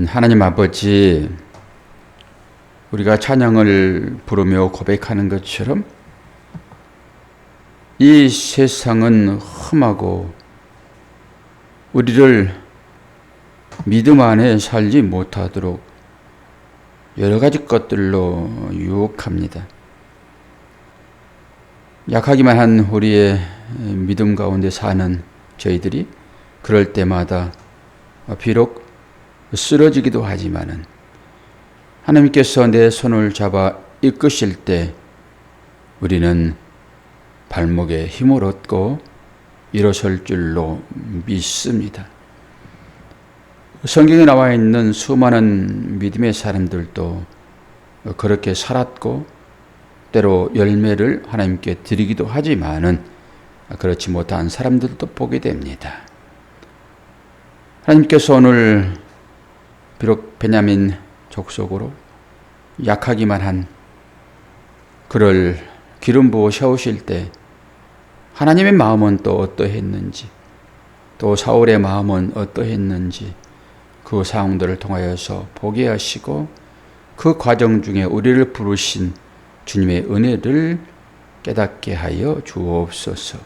하나님 아버지, 우리가 찬양을 부르며 고백하는 것처럼 이 세상은 험하고 우리를 믿음 안에 살지 못하도록 여러 가지 것들로 유혹합니다. 약하기만 한 우리의 믿음 가운데 사는 저희들이 그럴 때마다 비록 쓰러지기도 하지만은 하나님께서 내 손을 잡아 이끄실 때 우리는 발목에 힘을 얻고 일어설 줄로 믿습니다. 성경에 나와 있는 수많은 믿음의 사람들도 그렇게 살았고 때로 열매를 하나님께 드리기도 하지만은 그렇지 못한 사람들도 보게 됩니다. 하나님께서 오늘 비록 베냐민 족속으로 약하기만 한 그를 기름 부어 세우실 때 하나님의 마음은 또 어떠했는지, 또 사울의 마음은 어떠했는지 그 상황들을 통하여서 보게 하시고 그 과정 중에 우리를 부르신 주님의 은혜를 깨닫게 하여 주옵소서.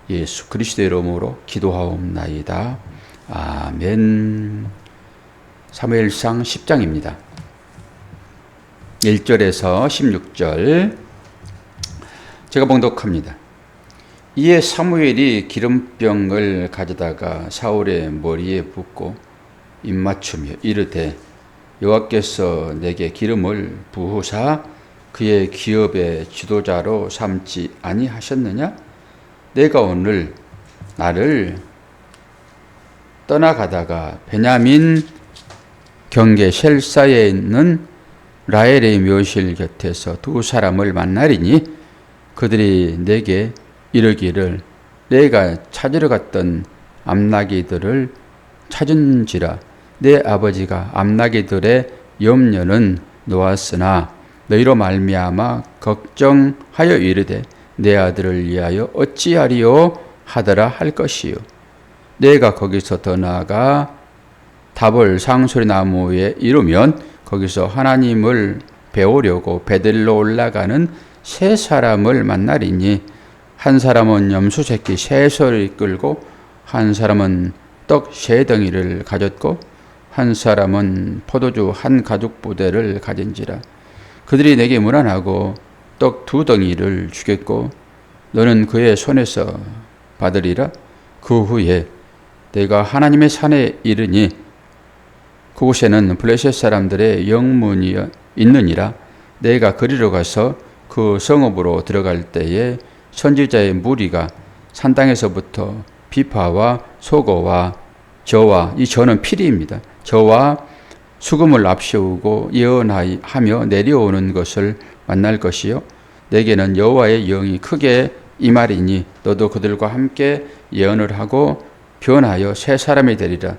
예수 그리스도의 이름으로 기도하옵나이다. 아멘. 사무엘상 10장입니다. 1절에서 16절 제가 봉독합니다. 이에 사무엘이 기름병을 가져다가 사울의 머리에 붓고 입맞추며 이르되 여호와께서 내게 기름을 부으사 그의 기업의 지도자로 삼지 아니하셨느냐? 내가 오늘 나를 떠나가다가 베냐민 경계 셀사에 있는 라헬의 묘실 곁에서 두 사람을 만나리니 그들이 내게 이르기를 내가 찾으러 갔던 암나기들을 찾은지라 내 아버지가 암나기들의 염려는 놓았으나 너희로 말미암아 걱정하여 이르되 내 아들을 위하여 어찌하리요 하더라 할 것이요. 내가 거기서 더 나아가 답을 상소리 나무에 이르면 거기서 하나님을 배우려고 베들로 올라가는 세 사람을 만나리니 한 사람은 염소 새끼 셋을 이끌고 한 사람은 떡 세 덩이를 가졌고 한 사람은 포도주 한 가죽 부대를 가진지라. 그들이 내게 문안하고 떡 두 덩이를 주겠고 너는 그의 손에서 받으리라. 그 후에 내가 하나님의 산에 이르니 그곳에는 블레셋 사람들의 영문이 있느니라. 내가 그리로 가서 그 성읍으로 들어갈 때에 선지자의 무리가 산땅에서부터 비파와 소고와 저와 이 저는 피리입니다. 저와 수금을 앞세우고 예언하며 내려오는 것을 만날 것이요. 내게는 여호와의 영이 크게 임하리니 너도 그들과 함께 예언을 하고 변하여 새 사람이 되리라.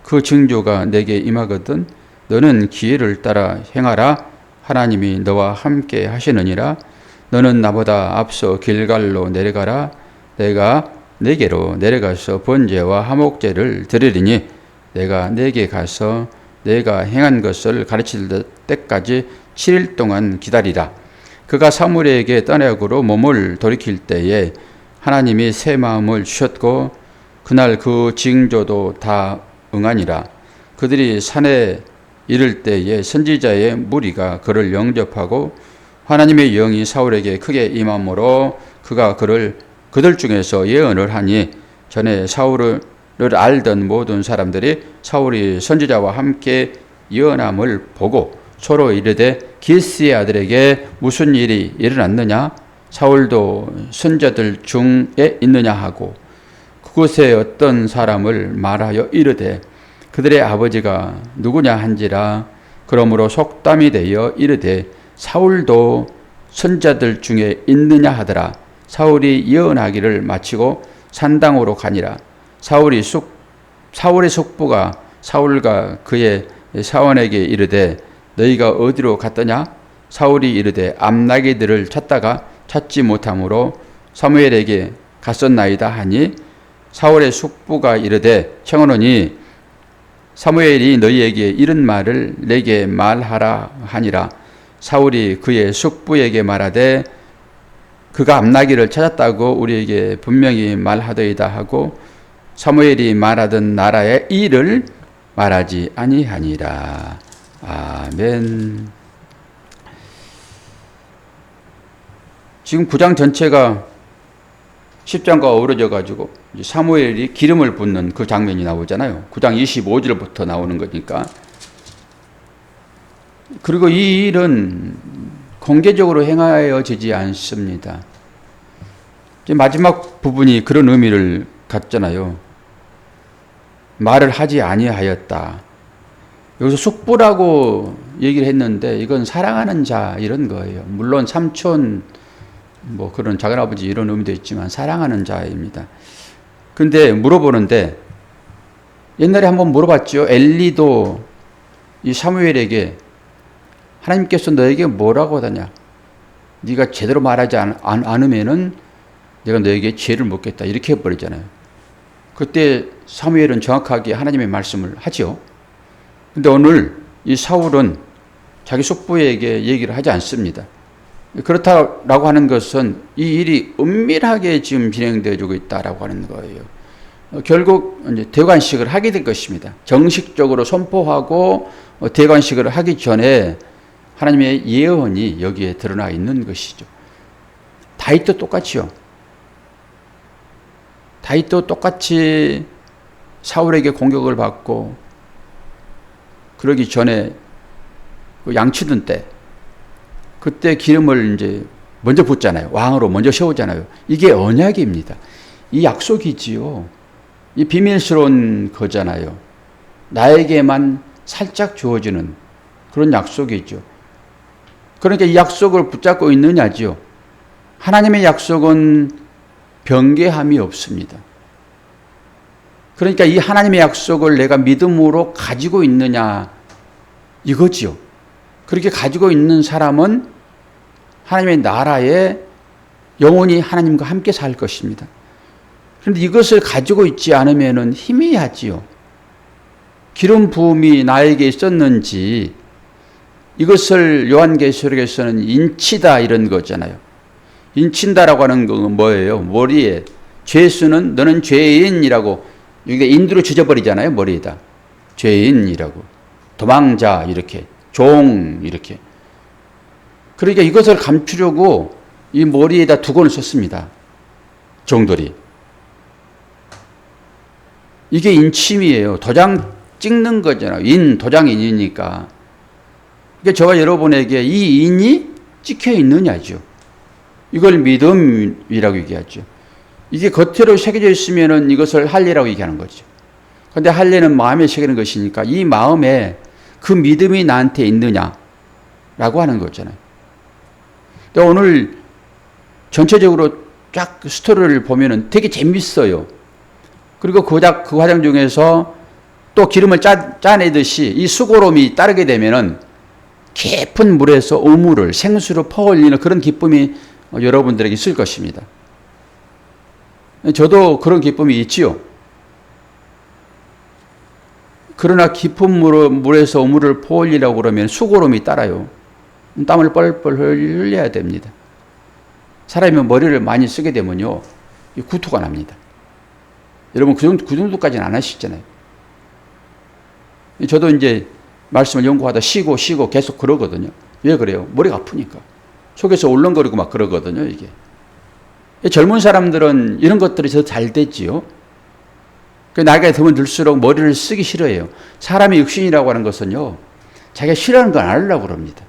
그 징조가 내게 임하거든 너는 기회를 따라 행하라. 하나님이 너와 함께 하시느니라. 너는 나보다 앞서 길갈로 내려가라. 내가 내게로 내려가서 번제와 화목제를 드리리니 내가 내게 가서 내가 행한 것을 가르칠 때까지 7일 동안 기다리라. 그가 사무엘에게 떠나기로 몸을 돌이킬 때에 하나님이 새 마음을 주셨고 그날 그 징조도 다 응하니라. 그들이 산에 이를 때에 선지자의 무리가 그를 영접하고 하나님의 영이 사울에게 크게 임함으로 그가 그들 중에서 예언을 하니 전에 사울을 알던 모든 사람들이 사울이 선지자와 함께 예언함을 보고 서로 이르되 기스의 아들에게 무슨 일이 일어났느냐? 사울도 선자들 중에 있느냐 하고 그곳에 어떤 사람을 말하여 이르되 그들의 아버지가 누구냐 한지라. 그러므로 속담이 되어 이르되 사울도 선자들 중에 있느냐 하더라. 사울이 예언하기를 마치고 산당으로 가니라. 사울의 숙부가 사울과 그의 사원에게 이르되 너희가 어디로 갔더냐? 사울이 이르되 암나기들을 찾다가 찾지 못함으로 사무엘에게 갔었나이다 하니 사울의 숙부가 이르되 청하노니 사무엘이 너희에게 이런 말을 내게 말하라 하니라. 사울이 그의 숙부에게 말하되 그가 암나기를 찾았다고 우리에게 분명히 말하더이다 하고 사무엘이 말하던 나라의 일을 말하지 아니하니라. 아멘. 지금 9장 전체가 10장과 어우러져 가지고 사무엘이 기름을 붓는 그 장면이 나오잖아요. 9장 25절부터 나오는 거니까. 그리고 이 일은 공개적으로 행하여지지 않습니다. 마지막 부분이 그런 의미를 갖잖아요. 말을 하지 아니하였다. 여기서 숙부라고 얘기를 했는데 이건 사랑하는 자 이런 거예요. 물론 삼촌 뭐 그런 작은아버지 이런 의미도 있지만 사랑하는 자입니다. 근데 물어보는데 옛날에 한번 물어봤죠. 엘리도 이 사무엘에게 하나님께서 너에게 뭐라고 하더냐? 네가 제대로 말하지 않으면은 내가 너에게 죄를 묻겠다. 이렇게 해버리잖아요. 그때 사무엘은 정확하게 하나님의 말씀을 하죠. 근데 오늘 이 사울은 자기 숙부에게 얘기를 하지 않습니다. 그렇다라고 하는 것은 이 일이 은밀하게 지금 진행되어지고 있다라고 하는 거예요. 결국 이제 대관식을 하게 될 것입니다. 정식적으로 선포하고 대관식을 하기 전에 하나님의 예언이 여기에 드러나 있는 것이죠. 다윗도 똑같이요. 다윗도 똑같이 사울에게 공격을 받고 그러기 전에 그 양치던 때 그때 기름을 이제 먼저 붓잖아요. 왕으로 먼저 세우잖아요. 이게 언약입니다. 이 약속이지요. 이 비밀스러운 거잖아요. 나에게만 살짝 주어지는 그런 약속이죠. 그러니까 이 약속을 붙잡고 있느냐지요. 하나님의 약속은 변개함이 없습니다. 그러니까 이 하나님의 약속을 내가 믿음으로 가지고 있느냐 이거지요. 그렇게 가지고 있는 사람은 하나님의 나라에 영원히 하나님과 함께 살 것입니다. 그런데 이것을 가지고 있지 않으면 희미하지요. 기름 부음이 나에게 있었는지 이것을 요한계시록에서는 인치다 이런 거잖아요. 인친다라고 하는 건 뭐예요? 머리에 죄수는 너는 죄인이라고 여기가 인두로 찢어버리잖아요. 머리에다 죄인이라고 도망자 이렇게 종 이렇게. 그러니까 이것을 감추려고 이 머리에다 두건을 썼습니다. 종들이. 이게 인침이에요. 도장 찍는 거잖아요. 도장인이니까. 그러니까 저와 여러분에게 이 인이 찍혀 있느냐죠. 이걸 믿음이라고 얘기하죠. 이게 겉으로 새겨져 있으면은 이것을 할례라고 얘기하는 거죠. 그런데 할례는 마음에 새기는 것이니까 이 마음에 그 믿음이 나한테 있느냐라고 하는 거잖아요. 근데 오늘 전체적으로 쫙 스토리를 보면은 되게 재밌어요. 그리고 그 과정 중에서 또 기름을 짜내듯이 이 수고로움이 따르게 되면은 깊은 물에서 우물을 생수로 퍼올리는 그런 기쁨이 여러분들에게 있을 것입니다. 저도 그런 기쁨이 있지요. 그러나 깊은 물에서 우물을 퍼올리라고 그러면 수고로움이 따라요. 땀을 뻘뻘 흘려야 됩니다. 사람이 머리를 많이 쓰게 되면요, 구토가 납니다. 여러분 그 정도까지는 안 하시잖아요. 저도 이제 말씀을 연구하다 쉬고 계속 그러거든요. 왜 그래요? 머리가 아프니까. 속에서 울렁거리고 막 그러거든요, 이게. 젊은 사람들은 이런 것들이 더 잘 됐지요. 나이가 들면 들수록 머리를 쓰기 싫어해요. 사람의 육신이라고 하는 것은요, 자기가 싫어하는 건 안 하려고 그럽니다.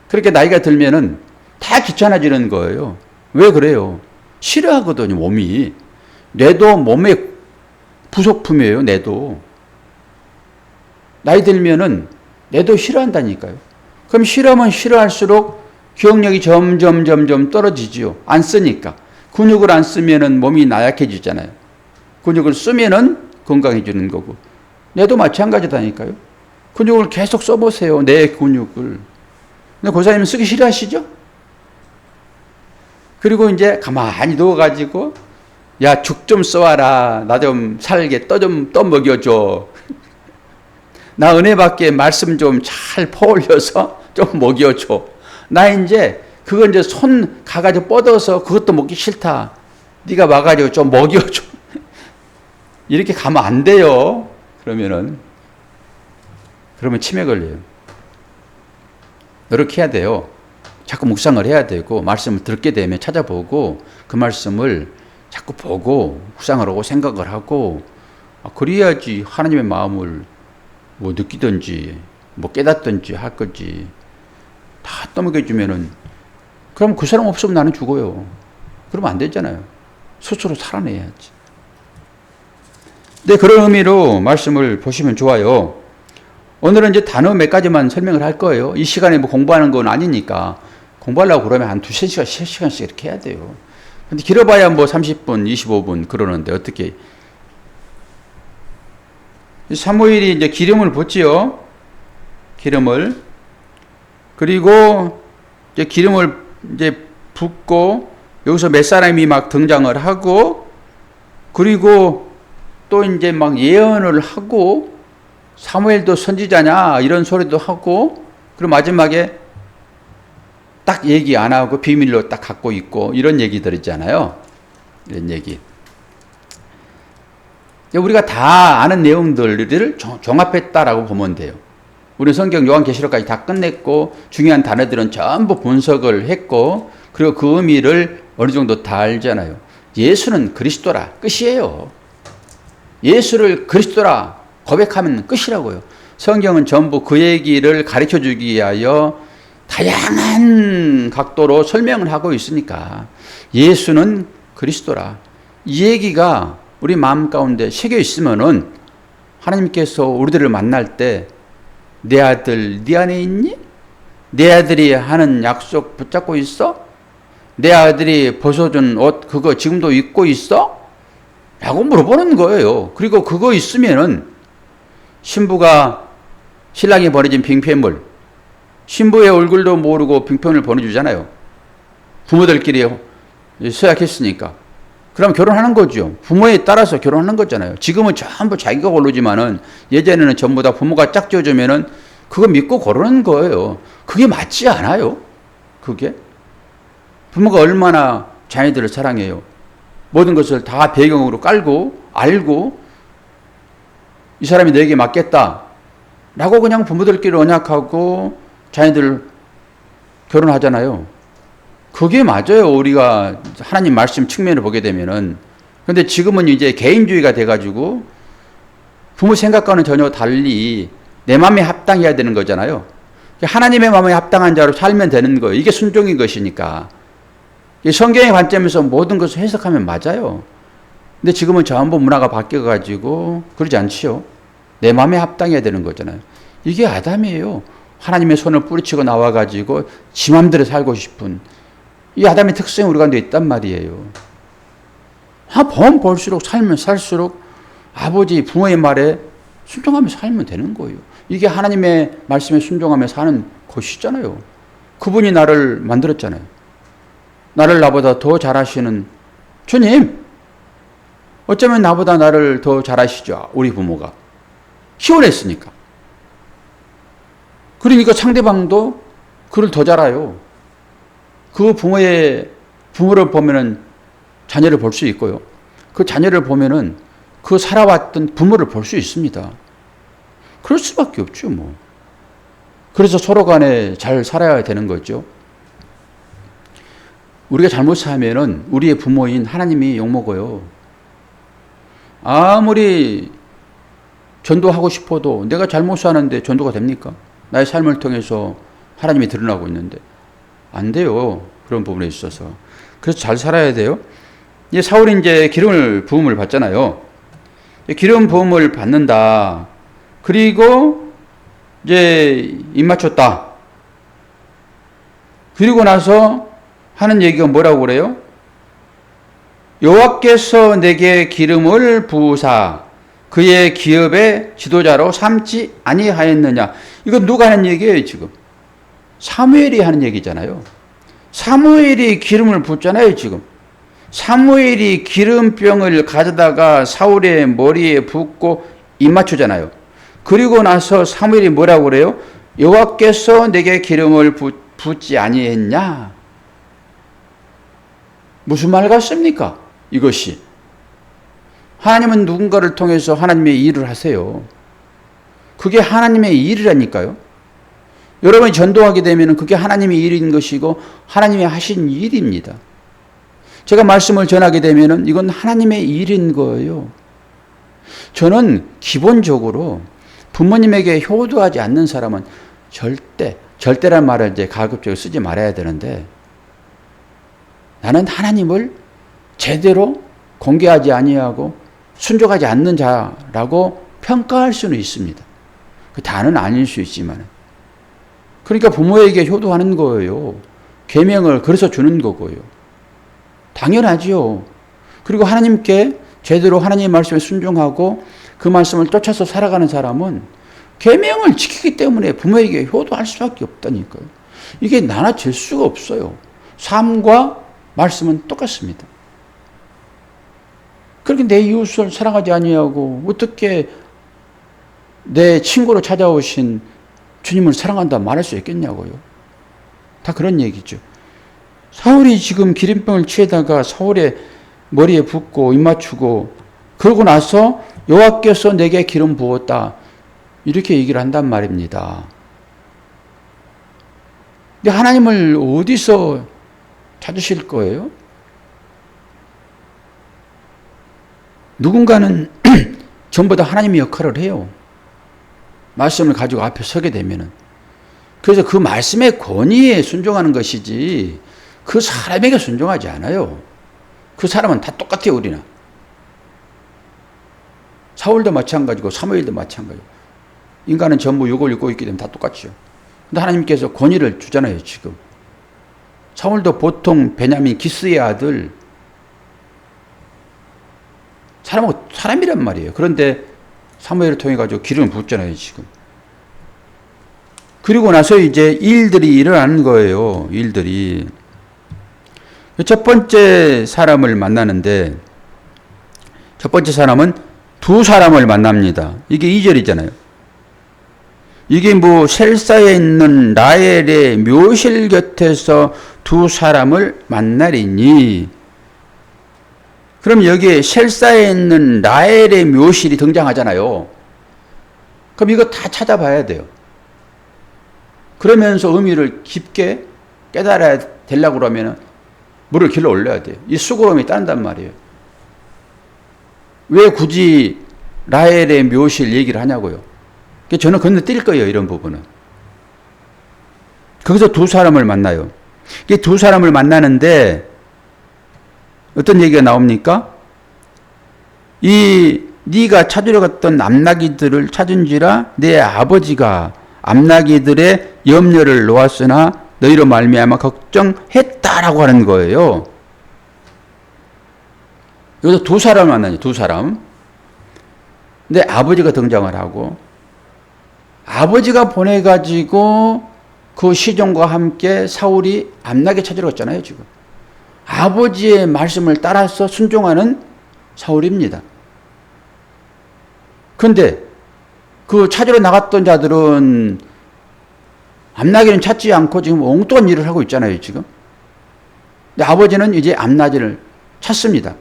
그렇게 나이가 들면은 다 귀찮아지는 거예요. 왜 그래요? 싫어하거든요, 몸이. 뇌도 몸의 부속품이에요, 뇌도. 나이 들면은 뇌도 싫어한다니까요. 그럼 싫어하면 싫어할수록 기억력이 점점 떨어지지요. 안 쓰니까. 근육을 안 쓰면은 몸이 나약해지잖아요. 근육을 쓰면은 건강해지는 거고. 뇌도 마찬가지다니까요. 근육을 계속 써보세요. 내 근육을. 근데 고사님은 쓰기 싫어하시죠? 그리고 이제 가만히 누워가지고 야, 죽 좀 써와라. 나 좀 살게 떠 먹여줘. 나 은혜 받게 말씀 좀 잘 퍼올려서 좀 먹여줘. 나 이제 그거 이제 손 가가지고 뻗어서 그것도 먹기 싫다. 네가 와가지고 좀 먹여줘. 이렇게 가면 안 돼요. 그러면 치매 걸려요. 이렇게 해야 돼요. 자꾸 묵상을 해야 되고 말씀을 듣게 되면 찾아보고 그 말씀을 자꾸 보고 묵상을 하고 생각을 하고 그래야지 하나님의 마음을 뭐 느끼든지 뭐 깨닫든지 할 거지. 다 떠먹여주면은 그럼 그 사람 없으면 나는 죽어요. 그러면 안 되잖아요. 스스로 살아내야지. 네, 그런 의미로 말씀을 보시면 좋아요. 오늘은 이제 단어 몇 가지만 설명을 할 거예요. 이 시간에 뭐 공부하는 건 아니니까 공부하려고 그러면 한 2-3시간, 3시간씩 이렇게 해야 돼요. 근데 길어봐야 뭐 30분, 25분 그러는데 어떻게. 사무엘이 이제 기름을 붓지요. 기름을. 그리고 이제 기름을 이제 붓고 여기서 몇 사람이 막 등장을 하고 그리고 또 이제 막 예언을 하고 사무엘도 선지자냐 이런 소리도 하고 그리고 마지막에 딱 얘기 안 하고 비밀로 딱 갖고 있고 이런 얘기들 있잖아요. 이런 얘기. 우리가 다 아는 내용들을 종합했다라고 보면 돼요. 우리 성경 요한계시록까지 다 끝냈고 중요한 단어들은 전부 분석을 했고 그리고 그 의미를 어느 정도 다 알잖아요. 예수는 그리스도라 끝이에요. 예수를 그리스도라 고백하면 끝이라고요. 성경은 전부 그 얘기를 가르쳐주기 위하여 다양한 각도로 설명을 하고 있으니까 예수는 그리스도라. 이 얘기가 우리 마음 가운데 새겨 있으면은 하나님께서 우리들을 만날 때 내 아들 네 안에 있니? 내 아들이 하는 약속 붙잡고 있어? 내 아들이 벗어준 옷 그거 지금도 입고 있어? 라고 물어보는 거예요. 그리고 그거 있으면은 신부가 신랑이 보내준 빙패물 신부의 얼굴도 모르고 빙패물을 보내주잖아요. 부모들끼리 서약했으니까. 그럼 결혼하는 거죠. 부모에 따라서 결혼하는 거잖아요. 지금은 전부 자기가 고르지만은 예전에는 전부 다 부모가 짝지어주면은 그거 믿고 고르는 거예요. 그게 맞지 않아요. 그게. 부모가 얼마나 자녀들을 사랑해요. 모든 것을 다 배경으로 깔고 알고 이 사람이 너에게 맞겠다 라고 그냥 부모들끼리 언약하고 자녀들 결혼하잖아요. 그게 맞아요. 우리가 하나님 말씀 측면을 보게 되면은. 근데 지금은 이제 개인주의가 돼가지고 부모 생각과는 전혀 달리 내 마음에 합당해야 되는 거잖아요. 하나님의 마음에 합당한 자로 살면 되는 거예요. 이게 순종인 것이니까. 성경의 관점에서 모든 것을 해석하면 맞아요. 근데 지금은 전부 문화가 바뀌어가지고 그러지 않지요. 내 마음에 합당해야 되는 거잖아요. 이게 아담이에요. 하나님의 손을 뿌리치고 나와가지고 지 맘대로 살고 싶은 이 아담의 특성이 우리 가운데 있단 말이에요. 보면 볼수록 살면 살수록 아버지 부모의 말에 순종하며 살면 되는 거예요. 이게 하나님의 말씀에 순종하며 사는 것이잖아요. 그분이 나를 만들었잖아요. 나를 나보다 더 잘하시는 주님, 어쩌면 나보다 나를 더 잘하시죠. 우리 부모가. 희원했으니까. 그러니까 상대방도 그를 더 잘 알아요. 그 부모를 보면은 자녀를 볼 수 있고요. 그 자녀를 보면은 그 살아왔던 부모를 볼 수 있습니다. 그럴 수밖에 없죠, 뭐. 그래서 서로 간에 잘 살아야 되는 거죠. 우리가 잘못 살면은 우리의 부모인 하나님이 욕먹어요. 아무리 전도하고 싶어도 내가 잘못 사는데 전도가 됩니까? 나의 삶을 통해서 하나님이 드러나고 있는데. 안 돼요. 그런 부분에 있어서. 그래서 잘 살아야 돼요. 이제 사울이 이제 기름을 부음을 받잖아요. 기름 부음을 받는다. 그리고 이제 입 맞췄다. 그리고 나서 하는 얘기가 뭐라고 그래요? 여호와께서 내게 기름을 부으사 그의 기업의 지도자로 삼지 아니하였느냐. 이거 누가 하는 얘기예요, 지금? 사무엘이 하는 얘기잖아요. 사무엘이 기름을 붓잖아요, 지금. 사무엘이 기름병을 가져다가 사울의 머리에 붓고 입 맞추잖아요. 그리고 나서 사무엘이 뭐라고 그래요? 여호와께서 내게 기름을 붓지 아니했냐? 무슨 말 같습니까? 이것이. 하나님은 누군가를 통해서 하나님의 일을 하세요. 그게 하나님의 일이라니까요. 여러분이 전도하게 되면 그게 하나님의 일인 것이고 하나님이 하신 일입니다. 제가 말씀을 전하게 되면 이건 하나님의 일인 거예요. 저는 기본적으로 부모님에게 효도하지 않는 사람은 절대란 말을 이제 가급적으로 쓰지 말아야 되는데, 나는 하나님을 제대로 공개하지 아니하고 순종하지 않는 자라고 평가할 수는 있습니다. 그 다는 아닐 수 있지만. 그러니까 부모에게 효도하는 거예요. 계명을 그래서 주는 거고요. 당연하지요. 그리고 하나님께 제대로 하나님의 말씀에 순종하고 그 말씀을 쫓아서 살아가는 사람은 계명을 지키기 때문에 부모에게 효도할 수밖에 없다니까요. 이게 나눠질 수가 없어요. 삶과 말씀은 똑같습니다. 그렇게 내 이웃을 사랑하지 아니하고 어떻게 내 친구로 찾아오신 주님을 사랑한다 말할 수 있겠냐고요. 다 그런 얘기죠. 사울이 지금 기름병을 취해다가 사울의 머리에 붓고 입 맞추고 그러고 나서 여호와께서 내게 기름 부었다 이렇게 얘기를 한단 말입니다. 근데 하나님을 어디서 찾으실 거예요? 누군가는 전부 다 하나님의 역할을 해요. 말씀을 가지고 앞에 서게 되면은. 그래서 그 말씀의 권위에 순종하는 것이지 그 사람에게 순종하지 않아요. 그 사람은 다 똑같아요, 우리는. 사울도 마찬가지고 사무엘도 마찬가지고. 인간은 전부 육을 입고 있기 때문에 다 똑같죠. 근데 하나님께서 권위를 주잖아요, 지금. 사울도 보통 베냐민 기스의 아들, 사람이란 말이에요. 그런데 사무엘을 통해 가지고 기름을 붓잖아요, 지금. 그리고 나서 이제 일들이 일어나는 거예요, 일들이. 첫 번째 사람을 만나는데, 첫 번째 사람은 두 사람을 만납니다. 이게 2절이잖아요. 이게 뭐 셀사에 있는 라헬의 묘실 곁에서 두 사람을 만나리니, 그럼 여기에 셀사에 있는 라헬의 묘실이 등장하잖아요. 그럼 이거 다 찾아봐야 돼요. 그러면서 의미를 깊게 깨달아야 되려고 그러면 물을 길러 올려야 돼요. 이 수고로움이 따른단 말이에요. 왜 굳이 라헬의 묘실 얘기를 하냐고요. 저는 건너뛸 거예요, 이런 부분은. 거기서 두 사람을 만나요. 이 두 사람을 만나는데 어떤 얘기가 나옵니까? 네가 찾으려 갔던 암나기들을 찾은지라 내 아버지가 암나기들의 염려를 놓았으나 너희로 말미암아 걱정했다라고 하는 거예요. 여기서 두 사람을 만나요. 두 사람. 근데 아버지가 등장을 하고 아버지가 보내가지고 그 시종과 함께 사울이 암나기 찾으러 갔잖아요, 지금. 아버지의 말씀을 따라서 순종하는 사울입니다. 그런데 그 찾으러 나갔던 자들은 암나기는 찾지 않고 지금 엉뚱한 일을 하고 있잖아요, 지금. 근데 아버지는 이제 암나기를 찾습니다.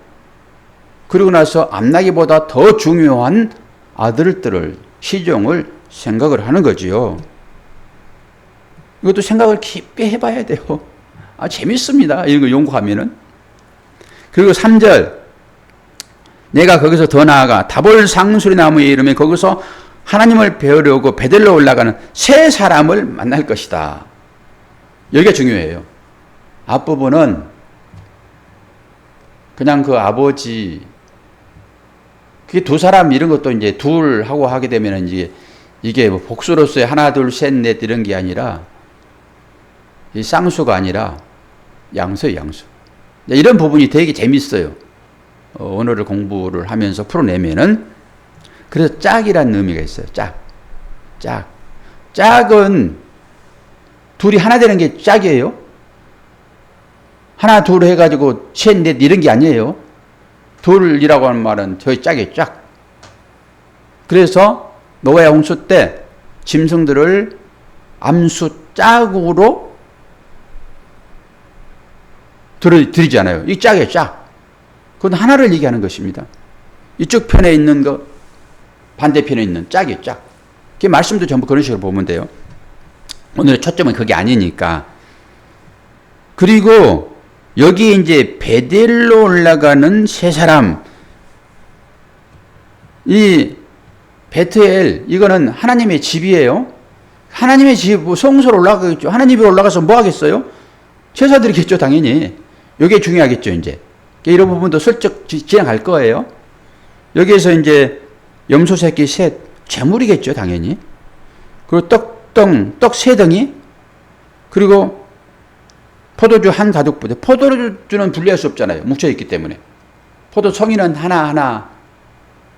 그리고 나서 암나기보다 더 중요한 아들들을, 시종을 생각을 하는 거지요. 이것도 생각을 깊게 해봐야 돼요. 재밌습니다. 이런 거 연구하면은. 그리고 3절. 내가 거기서 더 나아가 다볼 상수리 나무에 이르면 거기서 하나님을 배우려고 베들로 올라가는 세 사람을 만날 것이다. 여기가 중요해요. 앞부분은 그냥 그 아버지, 그게 두 사람 이런 것도 이제 둘 하고 하게 되면 이게 뭐 복수로서의 하나, 둘, 셋, 넷 이런 게 아니라 이 쌍수가 아니라 양수예요, 양수. 이런 부분이 되게 재밌어요. 언어를 공부를 하면서 풀어내면은. 그래서 짝이라는 의미가 있어요. 짝은 둘이 하나 되는 게 짝이에요. 하나, 둘 해가지고 셋, 넷 이런 게 아니에요. 둘이라고 하는 말은 저희 짝이에요, 짝. 그래서 노아의 홍수 때 짐승들을 암수 짝으로 들이잖아요. 이 짝이에요, 짝. 그건 하나를 얘기하는 것입니다. 이쪽 편에 있는 거, 반대편에 있는 짝이에요, 짝. 그 말씀도 전부 그런 식으로 보면 돼요. 오늘의 초점은 그게 아니니까. 그리고 여기에 이제 베델로 올라가는 세 사람, 이 베트엘, 이거는 하나님의 집이에요. 하나님의 집, 성소로 올라가겠죠. 하나님이 올라가서 뭐 하겠어요? 제사 드리겠죠, 당연히. 이게 중요하겠죠, 이제. 이런 부분도 슬쩍 지나갈 거예요. 여기에서 이제 염소 새끼 셋, 제물이겠죠, 당연히. 그리고 떡 세 덩이, 그리고 포도주 한 가득 부대. 포도주는 분리할 수 없잖아요. 뭉쳐있기 때문에. 포도 송이는 하나하나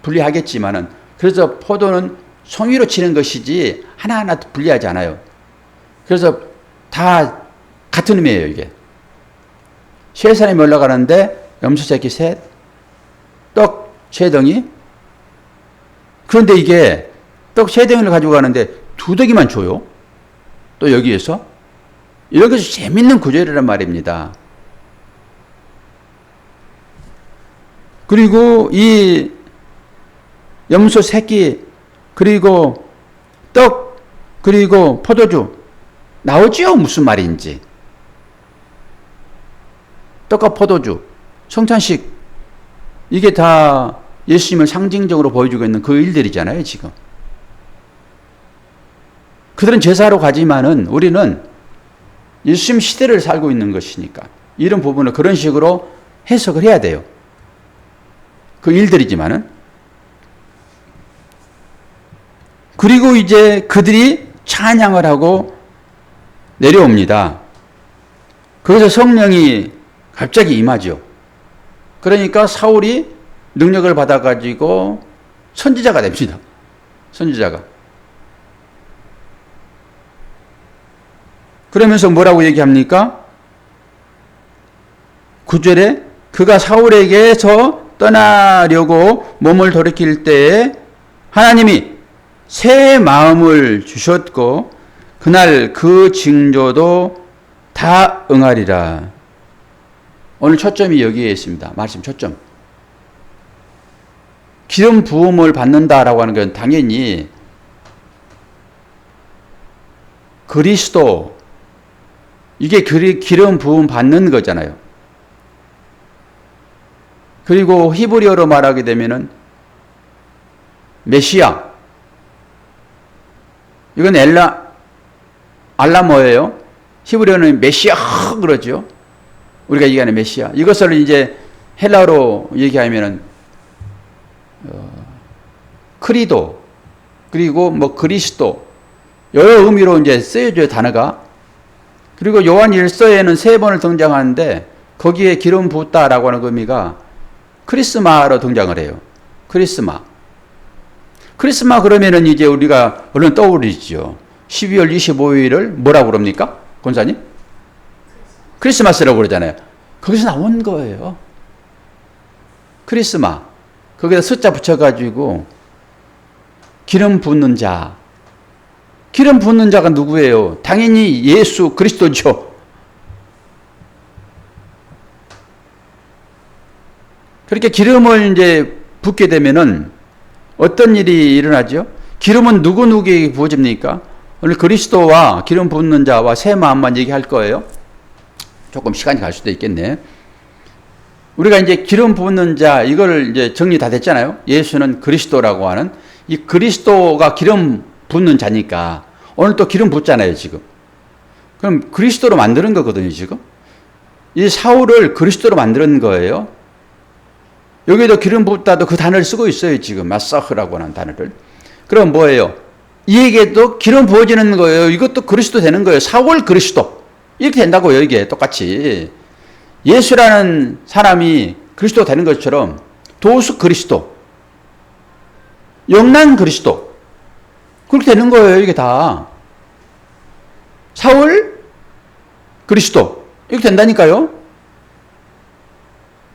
분리하겠지만은, 그래서 포도는 송이로 치는 것이지 하나하나 분리하지 않아요. 그래서 다 같은 의미예요, 이게. 세 사람이 올라가는데 염소 새끼 셋, 떡 세 덩이. 그런데 이게 떡 세 덩이를 가지고 가는데 두 덩이만 줘요. 또 여기에서. 이런 것이 재밌는 구절이란 말입니다. 그리고 이 염소 새끼, 그리고 떡, 그리고 포도주. 나오지요? 무슨 말인지. 떡과 포도주, 성찬식, 이게 다 예수님을 상징적으로 보여주고 있는 그 일들이잖아요, 지금. 그들은 제사로 가지만은 우리는 예수님 시대를 살고 있는 것이니까 이런 부분을 그런 식으로 해석을 해야 돼요. 그 일들이지만은. 그리고 이제 그들이 찬양을 하고 내려옵니다. 거기서 성령이 갑자기 임하죠. 그러니까 사울이 능력을 받아가지고 선지자가 됩니다. 선지자가. 그러면서 뭐라고 얘기합니까? 9절에 그가 사울에게서 떠나려고 몸을 돌이킬 때에 하나님이 새 마음을 주셨고 그날 그 징조도 다 응하리라. 오늘 초점이 여기에 있습니다. 말씀 초점. 기름 부음을 받는다라고 하는 건 당연히 그리스도, 이게 기름 부음 받는 거잖아요. 그리고 히브리어로 말하게 되면은 메시아. 이건 알라 뭐예요? 히브리어는 메시아 그러죠. 우리가 얘기하는 메시아. 이것을 이제 헬라어로 얘기하면은 크리도, 그리고 뭐 그리스도, 여러 의미로 이제 쓰여져요, 단어가. 그리고 요한 1서에는 3번을 등장하는데 거기에 기름 붓다라고 하는 의미가 크리스마로 등장을 해요. 크리스마. 크리스마 그러면은 이제 우리가 얼른 떠오르죠. 12월 25일을 뭐라고 그럽니까? 권사님? 크리스마스라고 그러잖아요. 거기서 나온 거예요. 크리스마. 거기다 숫자 붙여가지고 기름 붓는 자. 기름 붓는 자가 누구예요? 당연히 예수 그리스도죠. 그렇게 기름을 이제 붓게 되면은 어떤 일이 일어나죠? 기름은 누구에게 부어집니까? 오늘 그리스도와 기름 붓는 자와 새 마음만 얘기할 거예요. 조금 시간이 갈 수도 있겠네. 우리가 이제 기름 붓는 자, 이걸 이제 정리 다 됐잖아요. 예수는 그리스도라고 하는, 이 그리스도가 기름 붓는 자니까 오늘 또 기름 붓잖아요, 지금. 그럼 그리스도로 만드는 거거든요, 지금. 이 사울을 그리스도로 만드는 거예요. 여기도 기름 붓다도 그 단어를 쓰고 있어요, 지금. 마사흐라고 하는 단어를. 그럼 뭐예요? 이에게도 기름 부어지는 거예요. 이것도 그리스도 되는 거예요. 사울 그리스도. 이렇게 된다고요, 이게 똑같이. 예수라는 사람이 그리스도 되는 것처럼 도수 그리스도, 영난 그리스도. 그렇게 되는 거예요, 이게 다. 사울 그리스도. 이렇게 된다니까요.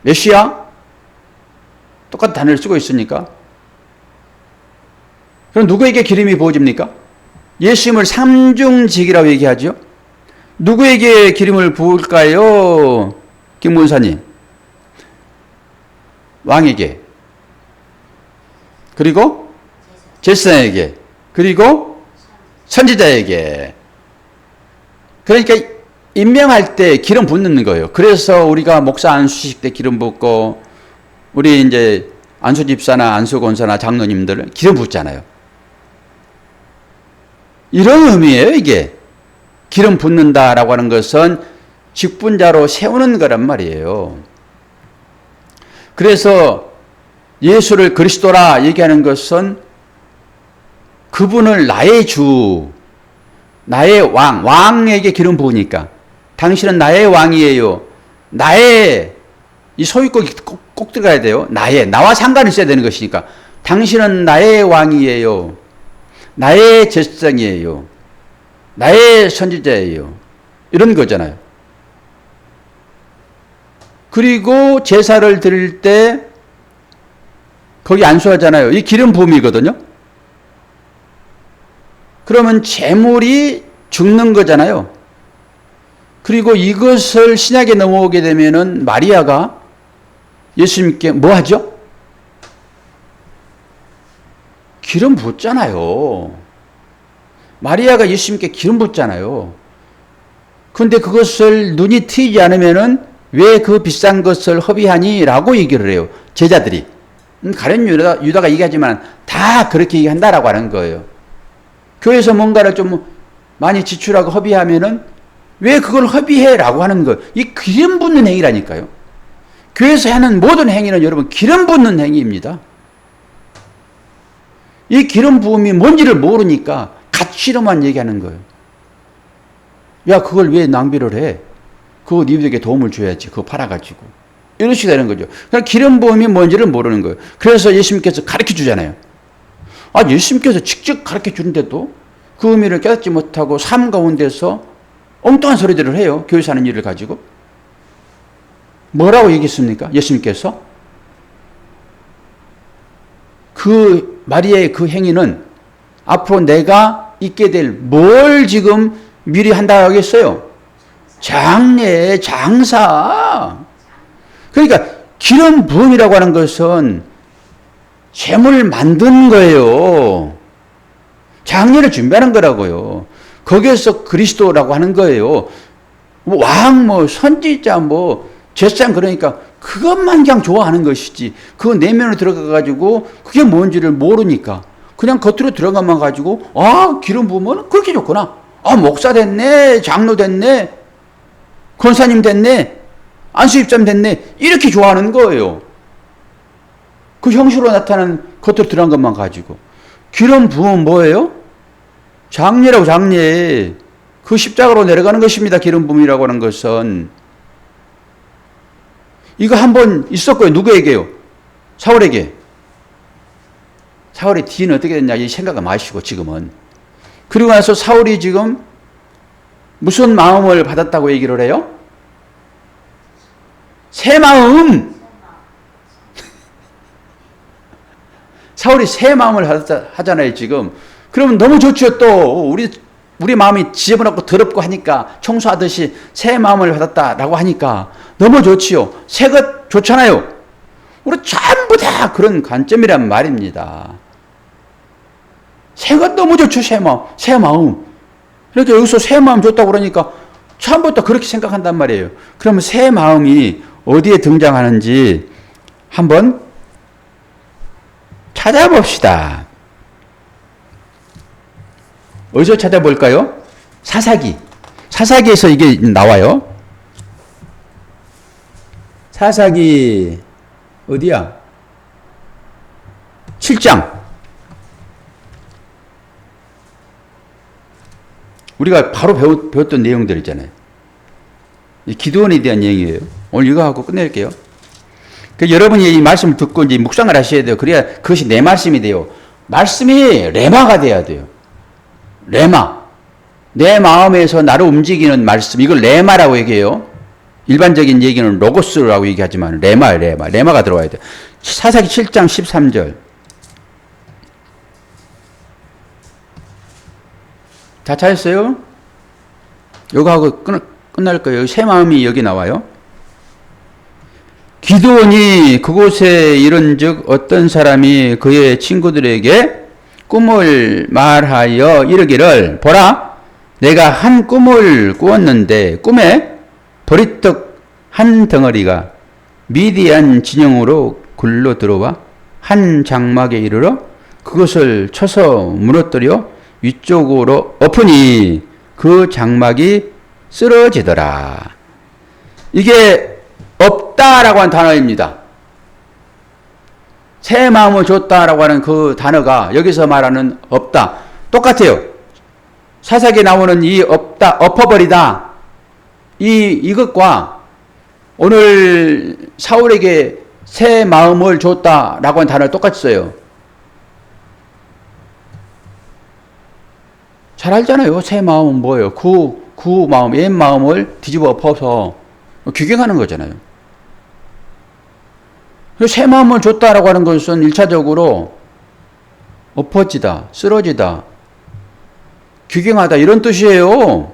메시아. 똑같은 단어를 쓰고 있으니까. 그럼 누구에게 기름이 부어집니까? 예수님을 삼중직이라고 얘기하죠. 누구에게 기름을 부을까요? 김문사님. 왕에게. 그리고 제사장에게. 그리고 선지자에게. 그러니까 임명할 때 기름 붓는 거예요. 그래서 우리가 목사 안수식 때 기름 붓고 우리 이제 안수 집사나 안수 권사나 장로님들 기름 붓잖아요. 이런 의미예요, 이게. 기름 붓는다라고 하는 것은 직분자로 세우는 거란 말이에요. 그래서 예수를 그리스도라 얘기하는 것은 그분을 나의 주, 나의 왕에게 기름 부으니까 당신은 나의 왕이에요. 나의 이 소유격이 꼭 들어가야 돼요. 나와 상관이 있어야 되는 것이니까 당신은 나의 왕이에요. 나의 제사장이에요. 나의 선지자예요. 이런 거잖아요. 그리고 제사를 드릴 때 거기 안수하잖아요. 이 기름 부음이거든요. 그러면 제물이 죽는 거잖아요. 그리고 이것을 신약에 넘어오게 되면은 마리아가 예수님께 뭐 하죠? 기름 붓잖아요. 마리아가 예수님께 기름 붓잖아요. 그런데 그것을 눈이 트이지 않으면은 왜 그 비싼 것을 허비하니? 라고 얘기를 해요. 제자들이. 가룟 유다가 얘기하지만 다 그렇게 얘기한다라고 하는 거예요. 교회에서 뭔가를 좀 많이 지출하고 허비하면은 왜 그걸 허비해? 라고 하는 거예요. 이 기름 붓는 행위라니까요. 교회에서 하는 모든 행위는 여러분 기름 붓는 행위입니다. 이 기름 부음이 뭔지를 모르니까 가치로만 얘기하는 거예요. 야, 그걸 왜 낭비를 해? 그거 니들에게 도움을 줘야지. 그거 팔아가지고. 이런 식이 되는 거죠. 그러니까 기름 부음이 뭔지를 모르는 거예요. 그래서 예수님께서 가르쳐 주잖아요. 아, 예수님께서 직접 가르쳐 주는데도 그 의미를 깨닫지 못하고 삶 가운데서 엉뚱한 소리들을 해요. 교회에서 하는 일을 가지고. 뭐라고 얘기했습니까? 예수님께서? 그 마리아의 그 행위는 앞으로 내가 있게 될 뭘 지금 미리 한다고 하겠어요? 장례, 장사. 그러니까 기름 부음이라고 하는 것은 제물을 만드는 거예요. 장례를 준비하는 거라고요. 거기에서 그리스도라고 하는 거예요. 왕, 선지자, 제사장 그러니까 그것만 그냥 좋아하는 것이지. 그 내면으로 들어가가지고 그게 뭔지를 모르니까 그냥 겉으로 들어가만 가지고 기름 부으면 그렇게 좋구나. 목사 됐네, 장로 됐네, 권사님 됐네, 안수집사님 됐네. 이렇게 좋아하는 거예요. 그 형식으로 나타나는 겉으로 들어간 것만 가지고. 기름 부으면 뭐예요? 장례라고, 장례. 그 십자가로 내려가는 것입니다. 기름 부음이라고 하는 것은. 이거 한 번 있었고요. 누구에게요? 사울에게. 사울의 뒤는 어떻게 됐냐 이 생각을 마시고 지금은. 그리고 나서 사울이 지금 무슨 마음을 받았다고 얘기를 해요? 새 마음. 사울이 새 마음을 하잖아요 지금. 그러면 너무 좋죠. 또 우리 마음이 지저분하고 더럽고 하니까 청소하듯이 새 마음을 받았다라고 하니까 너무 좋지요. 새 것 좋잖아요. 우리 전부 다 그런 관점이란 말입니다. 새 것 너무 좋죠. 새 마음. 새 마음. 그러니까 여기서 새 마음 좋다고 그러니까 처음부터 그렇게 생각한단 말이에요. 그러면 새 마음이 어디에 등장하는지 한번 찾아봅시다. 어디서 찾아볼까요? 사사기. 사사기에서 이게 나와요. 사사기 어디야? 7장. 우리가 바로 배웠던 내용들 있잖아요. 기드온에 대한 얘기예요. 오늘 이거 하고 끝낼게요. 여러분이 이 말씀을 듣고 이제 묵상을 하셔야 돼요. 그래야 그것이 내 말씀이 돼요. 말씀이 레마가 돼야 돼요. 레마. 내 마음에서 나를 움직이는 말씀. 이걸 레마라고 얘기해요. 일반적인 얘기는 로고스라고 얘기하지만 레마예요. 레마가 들어와야 돼요. 사사기 7장 13절. 다 찾았어요? 요거 하고 끝날 거예요. 새 마음이 여기 나와요. 기드온이 그곳에 이른즉 어떤 사람이 그의 친구들에게 꿈을 말하여 이르기를 보라 내가 한 꿈을 꾸었는데 꿈에 보리떡 한 덩어리가 미디안 진영으로 굴러 들어와 한 장막에 이르러 그것을 쳐서 무너뜨려 위쪽으로 엎으니 그 장막이 쓰러지더라. 이게 없다라고 하는 단어입니다. 새 마음을 줬다라고 하는 그 단어가 여기서 말하는 없다. 똑같아요. 사사기에 나오는 이 없다, 엎어버리다. 이것과 오늘 사울에게 새 마음을 줬다라고 하는 단어를 똑같이 써요. 잘 알잖아요. 새 마음은 뭐예요? 구 마음, 옛 마음을 뒤집어 엎어서 규경하는 거잖아요. 새 마음을 줬다라고 하는 것은 1차적으로 엎어지다, 쓰러지다, 규경하다 이런 뜻이에요.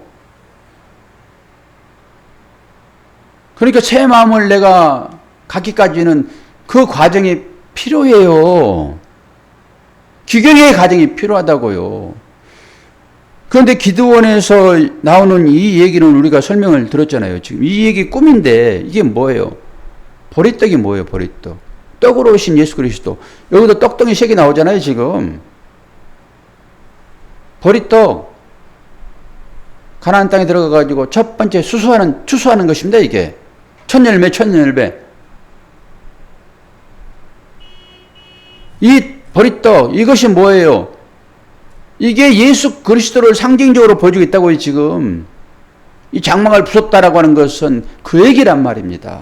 그러니까 새 마음을 내가 갖기까지는 그 과정이 필요해요. 규경의 과정이 필요하다고요. 그런데 기드온에서 나오는 이 얘기는 우리가 설명을 들었잖아요. 지금 이 얘기 꿈인데 이게 뭐예요? 보리떡이 뭐예요? 보리떡. 떡으로 오신 예수 그리스도. 여기도 떡덩이 3개 나오잖아요. 지금. 보리떡. 가나안 땅에 들어가가지고 첫 번째 추수하는 것입니다. 이게. 천열매. 이 보리떡. 이것이 뭐예요? 이게 예수 그리스도를 상징적으로 보여주고 있다고요. 지금. 이 장막을 부쉈다라고 하는 것은 그 얘기란 말입니다.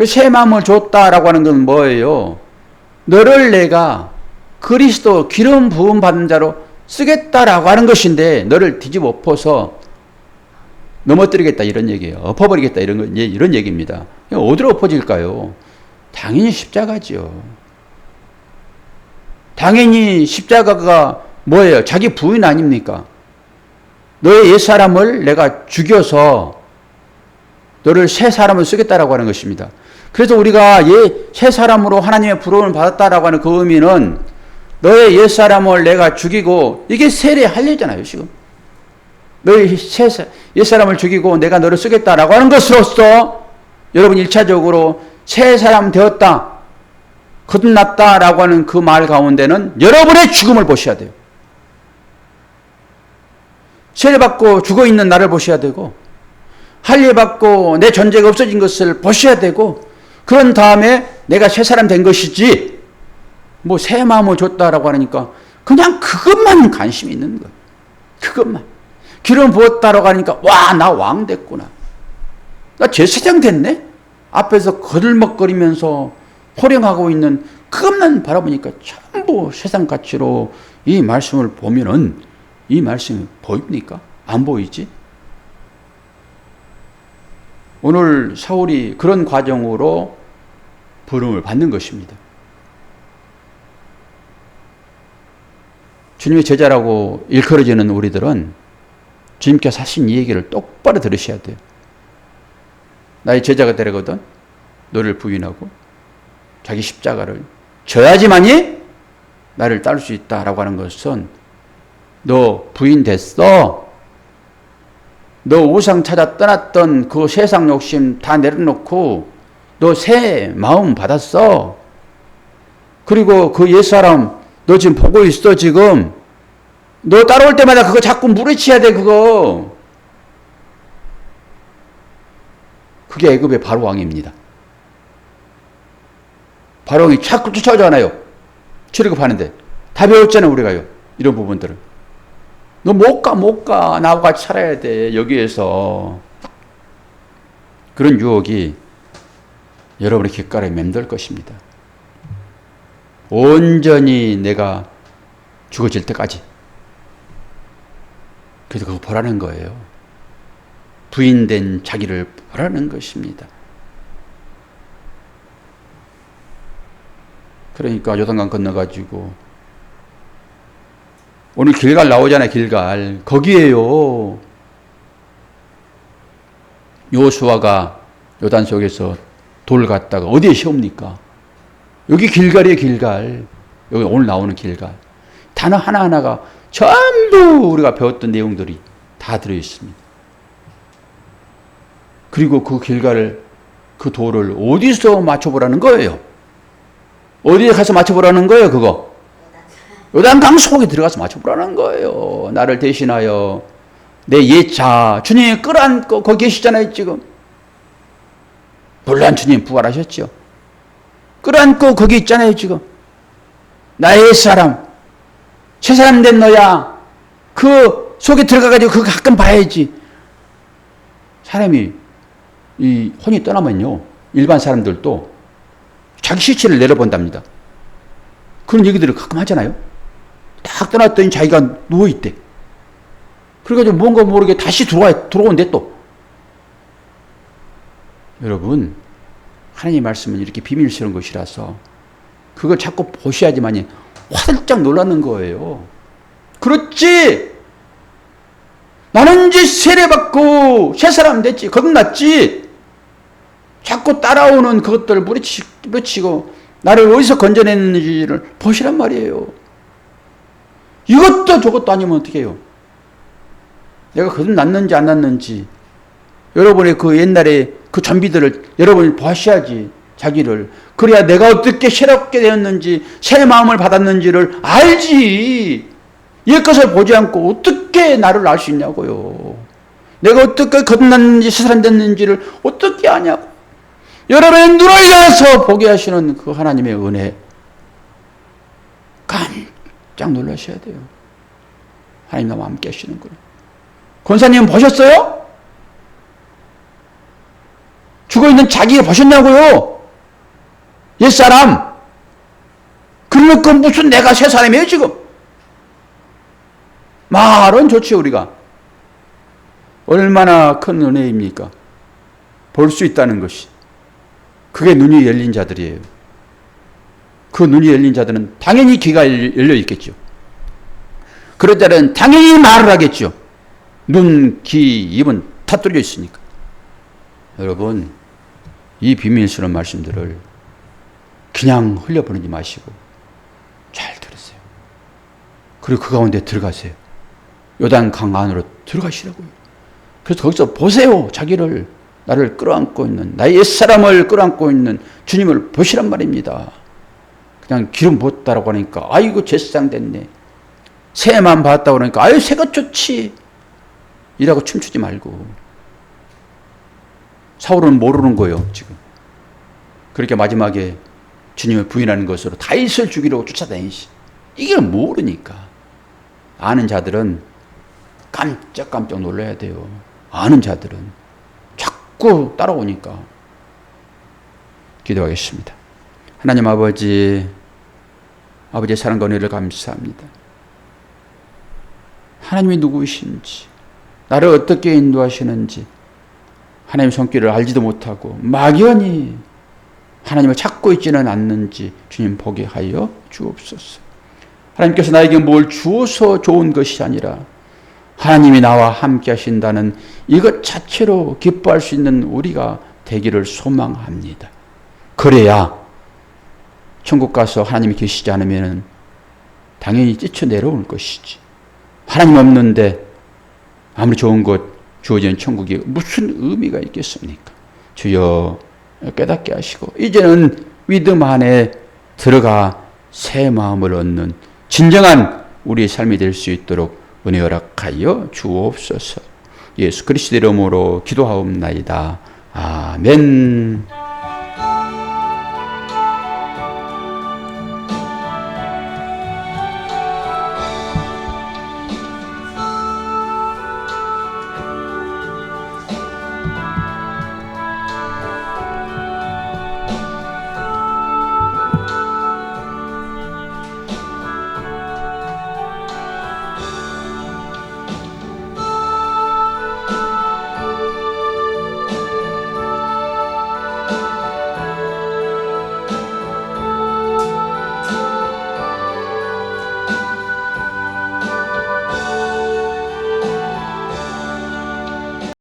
새 마음을 줬다라고 하는 건 뭐예요? 너를 내가 그리스도 기름 부음 받은 자로 쓰겠다라고 하는 것인데 너를 뒤집어 엎어서 넘어뜨리겠다 이런 얘기예요. 엎어버리겠다 이런 얘기입니다. 어디로 엎어질까요? 당연히 십자가지요. 당연히 십자가가 뭐예요? 자기 부인 아닙니까? 너의 옛사람을 내가 죽여서 너를 새 사람을 쓰겠다라고 하는 것입니다. 그래서 우리가 새 사람으로 하나님의 부름을 받았다라고 하는 그 의미는 너의 옛사람을 내가 죽이고 이게 세례할례잖아요. 지금. 너의 옛사람을 죽이고 내가 너를 쓰겠다라고 하는 것으로서 여러분 1차적으로 새 사람 되었다. 거듭났다라고 하는 그 말 가운데는 여러분의 죽음을 보셔야 돼요. 세례받고 죽어있는 나를 보셔야 되고 할례받고 내 존재가 없어진 것을 보셔야 되고 그런 다음에 내가 새 사람 된 것이지 뭐 새 마음을 줬다라고 하니까 그냥 그것만 관심이 있는 거예요. 그것만. 기름 부었다라고 하니까 와, 나 왕 됐구나. 나 제사장 됐네? 앞에서 거들먹거리면서 호령하고 있는 그것만 바라보니까 전부 세상 가치로 이 말씀을 보면은 이 말씀이 보입니까? 안 보이지? 오늘 사울이 그런 과정으로 부름을 받는 것입니다. 주님의 제자라고 일컬어지는 우리들은 주님께서 하신 이 얘기를 똑바로 들으셔야 돼요. 나의 제자가 되려거든 너를 부인하고 자기 십자가를 져야지만이 나를 따를 수 있다라고 하는 것은 너 부인 됐어. 너 우상 찾아 떠났던 그 세상 욕심 다 내려놓고 너 새 마음 받았어. 그리고 그 옛사람 너 지금 보고 있어. 지금 너 따라올 때마다 그거 자꾸 물리쳐야 돼. 그거. 그게 애굽의 바로왕입니다. 바로왕이 자꾸 쫓아오잖아요. 출애굽하는데 다 배웠잖아요. 우리가요. 이런 부분들을. 너 못 가. 나하고 같이 살아야 돼. 여기에서. 그런 유혹이 여러분의 귓가에 맴돌 것입니다. 온전히 내가 죽어질 때까지. 그래서 그거 보라는 거예요. 부인된 자기를 보라는 것입니다. 그러니까 요단강 건너가지고 오늘 길갈 나오잖아요. 길갈. 거기에요. 여호수아가 요단 속에서 돌 갖다가 어디에 세웁니까? 여기 길갈이에요. 길갈. 여기 오늘 나오는 길갈. 단어 하나하나가 전부 우리가 배웠던 내용들이 다 들어있습니다. 그리고 그 길갈을, 그 돌을 어디서 맞춰보라는 거예요? 어디에 가서 맞춰보라는 거예요? 그거 요단강 속에 들어가서 맞춰보라는 거예요. 나를 대신하여 내 예차 주님이 끌어안고 거기 계시잖아요. 지금 물론 주님 부활하셨죠. 끌어안고 거기 있잖아요. 지금 나의 사람, 새 사람 된 너야. 그 속에 들어가가지고 그거 가끔 봐야지. 사람이 이 혼이 떠나면요, 일반 사람들도 자기 시체를 내려본답니다. 그런 얘기들을 가끔 하잖아요. 딱 떠났더니 자기가 누워있대. 그래가지고 뭔가 모르게 다시 들어온대 또. 여러분, 하나님 말씀은 이렇게 비밀스러운 것이라서 그걸 자꾸 보셔야지만이 화들짝 놀라는 거예요. 그렇지! 나는 이제 세례받고 새 사람 됐지. 거듭났지. 자꾸 따라오는 그것들을 뿌리치고 나를 어디서 건져냈는지를 보시란 말이에요. 이것도 저것도 아니면 어떻게 해요? 내가 거듭났는지 안 났는지 여러분의 그 옛날에 그 전비들을 여러분이 보셔야지. 자기를. 그래야 내가 어떻게 새롭게 되었는지 새 마음을 받았는지를 알지. 옛 것을 보지 않고 어떻게 나를 알 수 있냐고요. 내가 어떻게 거듭났는지 새 사람 됐는지를 어떻게 아냐고. 여러분의 눈을 열어서 보게 하시는 그 하나님의 은혜 깜짝 놀라셔야 돼요. 하나님 나와 함께 하시는 거예요. 권사님 보셨어요? 죽어있는 자기가 보셨냐고요? 옛사람. 그러니까 무슨 내가 새 사람이에요 지금. 말은 좋지요. 우리가 얼마나 큰 은혜입니까? 볼 수 있다는 것이. 그게 눈이 열린 자들이에요. 그 눈이 열린 자들은 당연히 귀가 열려 있겠죠. 그런 자들은 당연히 말을 하겠죠. 눈, 귀, 입은 다 뚫려 있으니까. 여러분, 이 비밀스러운 말씀들을 그냥 흘려보내지 마시고 잘 들으세요. 그리고 그 가운데 들어가세요. 요단강 안으로 들어가시라고요. 그래서 거기서 보세요. 자기를, 나를 끌어안고 있는, 나의 옛사람을 끌어안고 있는 주님을 보시란 말입니다. 그냥 기름 부었다라고 하니까 아이고 제사장 됐네. 새만 받았다고 그러니까 아유 새가 좋지. 이라고 춤추지 말고. 사울은 모르는 거예요 지금. 그렇게 마지막에 주님을 부인하는 것으로 다윗을 죽이려고 쫓아다니시. 이게 모르니까. 아는 자들은 깜짝깜짝 놀라야 돼요. 아는 자들은 자꾸 따라오니까. 기도하겠습니다. 하나님 아버지의 사랑과 은혜를 감사합니다. 하나님이 누구이신지, 나를 어떻게 인도하시는지 하나님의 손길을 알지도 못하고 막연히 하나님을 찾고 있지는 않는지 주님 보게 하여 주옵소서. 하나님께서 나에게 뭘 주어서 좋은 것이 아니라 하나님이 나와 함께 하신다는 이것 자체로 기뻐할 수 있는 우리가 되기를 소망합니다. 그래야 천국 가서 하나님이 계시지 않으면 당연히 뛰쳐내려올 것이지. 하나님 없는데 아무리 좋은 것 주어진 천국이 무슨 의미가 있겠습니까? 주여 깨닫게 하시고 이제는 믿음 안에 들어가 새 마음을 얻는 진정한 우리의 삶이 될 수 있도록 은혜 허락하여 주옵소서. 예수 그리스도 이름으로 기도하옵나이다. 아멘.